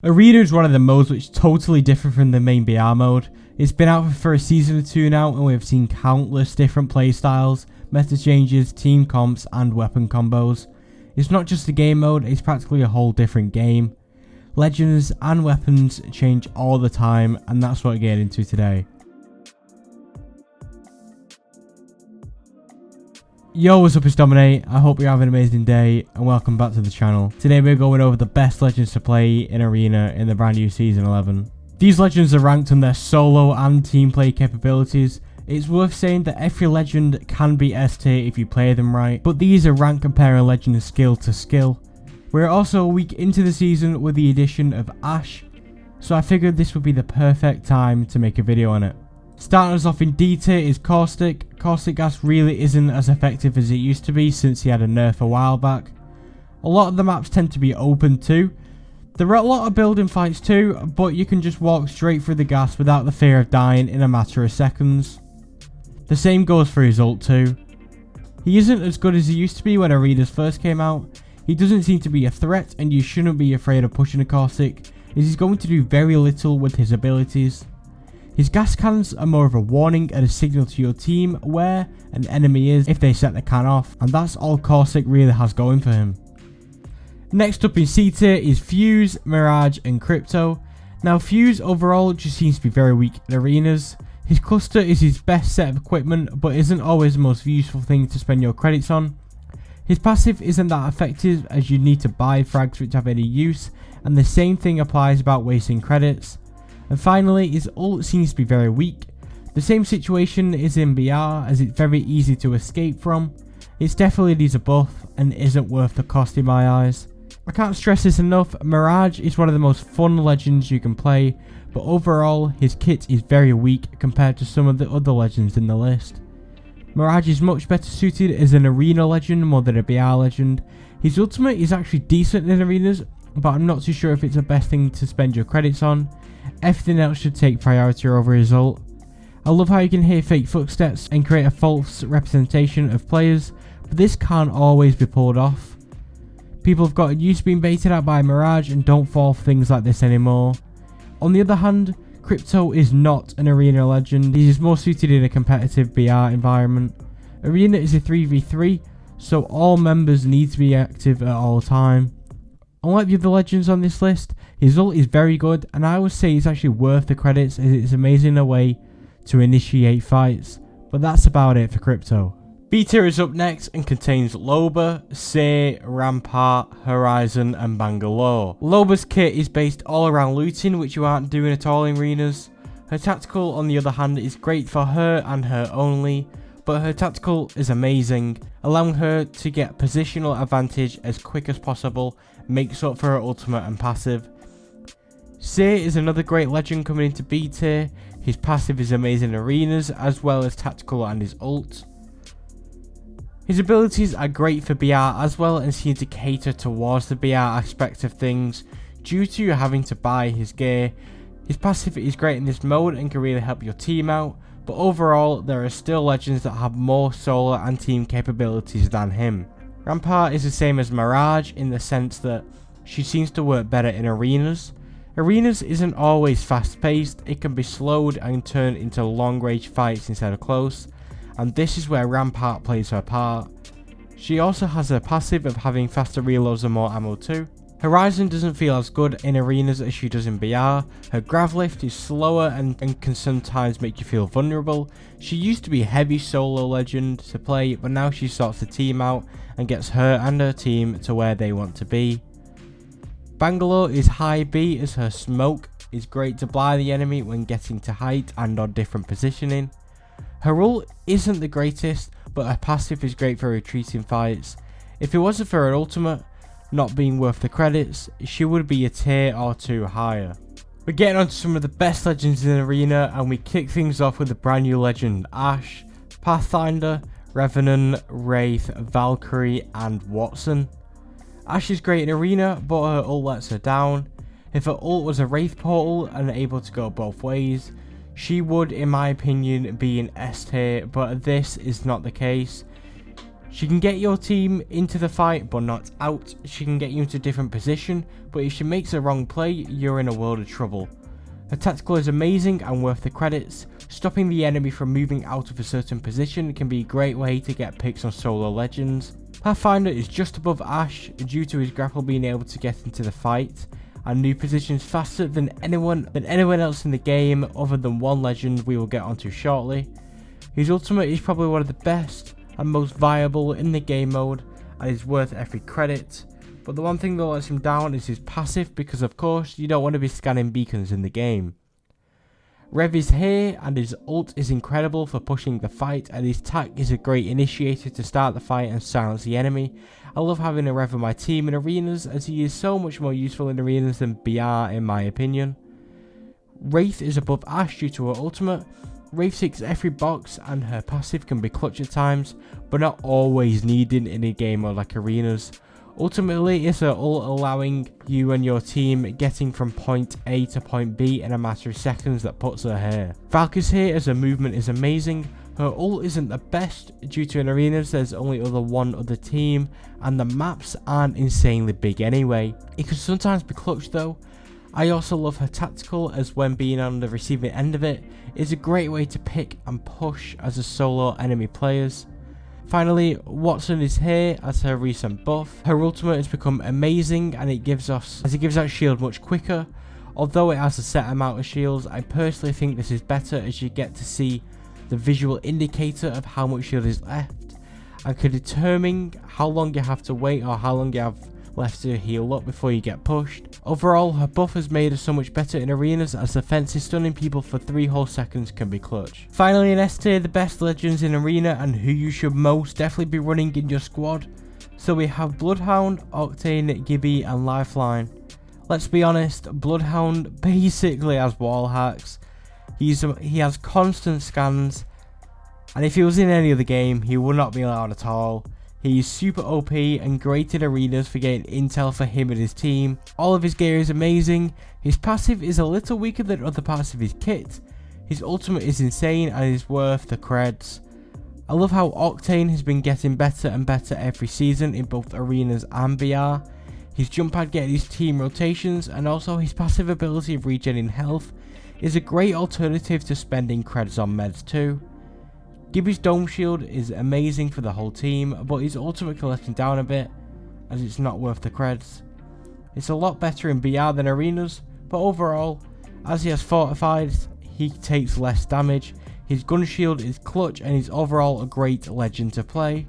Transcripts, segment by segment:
Arena is one of the modes which is totally different from the main BR mode. It's been out for a season or two now, and we've seen countless different playstyles, meta changes, team comps and weapon combos. It's not just a game mode, it's practically a whole different game. Legends and weapons change all the time, and that's what we're getting into today. Yo, what's up, it's Dominate. I hope you're having an amazing day and welcome back to the channel. Today we're going over the best legends to play in Arena in the brand new Season 11. These legends are ranked on their solo and team play capabilities. It's worth saying that every legend can be S tier if you play them right, but these are rank comparing legend skill to skill. We're also a week into the season with the addition of Ashe, so I figured this would be the perfect time to make a video on it. Starting us off in D tier is Caustic. Caustic Gas really isn't as effective as it used to be since he had a nerf a while back. A lot of the maps tend to be open too. There are a lot of building fights too, but you can just walk straight through the gas without the fear of dying in a matter of seconds. The same goes for his ult too. He isn't as good as he used to be when Arenas first came out. He doesn't seem to be a threat, and you shouldn't be afraid of pushing a Caustic, as he's going to do very little with his abilities. His gas cannons are more of a warning and a signal to your team where an enemy is if they set the can off, and that's all Caustic really has going for him. Next up in C tier is Fuse, Mirage and Crypto. Now Fuse overall just seems to be very weak in Arenas. His cluster is his best set of equipment, but isn't always the most useful thing to spend your credits on. His passive isn't that effective, as you need to buy frags which have any use, and the same thing applies about wasting credits. And finally, his ult seems to be very weak. The same situation is in BR, as it's very easy to escape from. It definitely needs a buff and isn't worth the cost in my eyes. I can't stress this enough, Mirage is one of the most fun legends you can play, but overall his kit is very weak compared to some of the other legends in the list. Mirage is much better suited as an Arena legend more than a BR legend. His ultimate is actually decent in Arenas, but I'm not too sure if it's the best thing to spend your credits on. Everything else should take priority over his ult. I love how you can hear fake footsteps and create a false representation of players, but this can't always be pulled off. People have gotten used to being baited out by Mirage and don't fall for things like this anymore. On the other hand, Crypto is not an Arena legend. He is more suited in a competitive BR environment. Arena is a 3v3, so all members need to be active at all time. Unlike the other legends on this list, his ult is very good, and I would say it's actually worth the credits, as it's amazing in a way to initiate fights. But that's about it for Crypto. B tier is up next and contains Loba, Say, Rampart, Horizon and Bangalore. Loba's kit is based all around looting, which you aren't doing at all in Arenas. Her tactical, on the other hand, is great for her and her only, but her tactical is amazing, allowing her to get positional advantage as quick as possible, makes up for her ultimate and passive. Say is another great legend coming into B tier. His passive is amazing in Arenas as well as tactical and his ult. His abilities are great for BR as well and seem to cater towards the BR aspect of things due to you having to buy his gear. His passive is great in this mode and can really help your team out, but overall there are still legends that have more solo and team capabilities than him. Rampart is the same as Mirage in the sense that she seems to work better in Arenas. Arenas isn't always fast paced, it can be slowed and turned into long range fights instead of close, and this is where Rampart plays her part. She also has a passive of having faster reloads and more ammo too. Horizon doesn't feel as good in Arenas as she does in BR. Her grav lift is slower and can sometimes make you feel vulnerable. She used to be a heavy solo legend to play, but now she sorts the team out and gets her and her team to where they want to be. Bangalore is high B, as her smoke is great to blind the enemy when getting to height and on different positioning. Her ult isn't the greatest, but her passive is great for retreating fights. If it wasn't for her ultimate not being worth the credits, she would be a tier or two higher. We're getting on to some of the best legends in Arena, and we kick things off with a brand new legend, Ashe, Pathfinder, Revenant, Wraith, Valkyrie and Watson. Ashe is great in Arena, but her ult lets her down. If her ult was a Wraith portal and able to go both ways, she would, in my opinion, be an S tier, but this is not the case. She can get your team into the fight but not out. She can get you into a different position, but if she makes a wrong play, you're in a world of trouble. Her tactical is amazing and worth the credits. Stopping the enemy from moving out of a certain position can be a great way to get picks on solo legends. Pathfinder is just above Ash due to his grapple being able to get into the fight and new positions faster than anyone else in the game other than one legend we will get onto shortly. His ultimate is probably one of the best and most viable in the game mode and is worth every credit, but the one thing that lets him down is his passive, because of course you don't want to be scanning beacons in the game. Rev is here and his ult is incredible for pushing the fight, and his tac is a great initiator to start the fight and silence the enemy. I love having a Rev on my team in arenas, as he is so much more useful in arenas than BR in my opinion. Wraith is above Ash due to her ultimate. Wraith ticks every box and her passive can be clutch at times, but not always needed in a game or like arenas. Ultimately, it's her ult allowing you and your team getting from point A to point B in a matter of seconds that puts her here. Valk is here as her movement is amazing. Her ult isn't the best due to in arenas there's only one other team and the maps aren't insanely big anyway. It can sometimes be clutch though. I also love her tactical, as when being on the receiving end of it is a great way to pick and push as a solo enemy players. Finally, Watson is here as her recent buff. Her ultimate has become amazing and it gives out shield much quicker. Although it has a set amount of shields, I personally think this is better as you get to see the visual indicator of how much shield is left and can determine how long you have to wait or how long you have left to heal up before you get pushed. Overall, her buff has made her so much better in arenas, as the fence is stunning people for 3 whole seconds can be clutch. Finally, in S tier, the best legends in arena and who you should most definitely be running in your squad. So we have Bloodhound, Octane, Gibby and Lifeline. Let's be honest, Bloodhound basically has wall hacks. He has constant scans, and if he was in any other game he would not be allowed at all. He is super OP and great in arenas for getting intel for him and his team. All of his gear is amazing. His passive is a little weaker than other parts of his kit. His ultimate is insane and is worth the creds. I love how Octane has been getting better and better every season in both arenas and BR. His jump pad getting his team rotations, and also his passive ability of regenerating health is a great alternative to spending creds on meds too. Gibby's dome shield is amazing for the whole team, but his ultimate can let him down a bit as it's not worth the creds. It's a lot better in BR than arenas, but overall, as he has fortified, he takes less damage. His gun shield is clutch and is overall a great legend to play.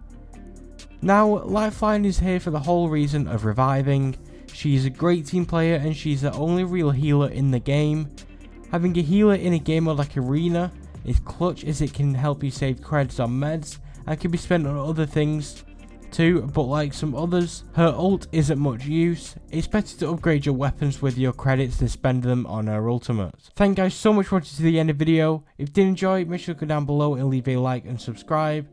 Now, Lifeline is here for the whole reason of reviving. She is a great team player and she's the only real healer in the game. Having a healer in a game like arena is clutch, as it can help you save creds on meds and can be spent on other things too, but like some others, her ult isn't much use. It's better to upgrade your weapons with your credits than spend them on her ultimate. Thank you guys so much for watching to the end of the video. If you did enjoy, make sure to go down below and leave a like and subscribe.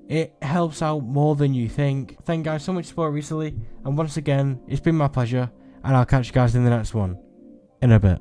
It helps out more than you think. Thank you guys so much for support recently, and once again, it's been my pleasure, and I'll catch you guys in the next one in a bit.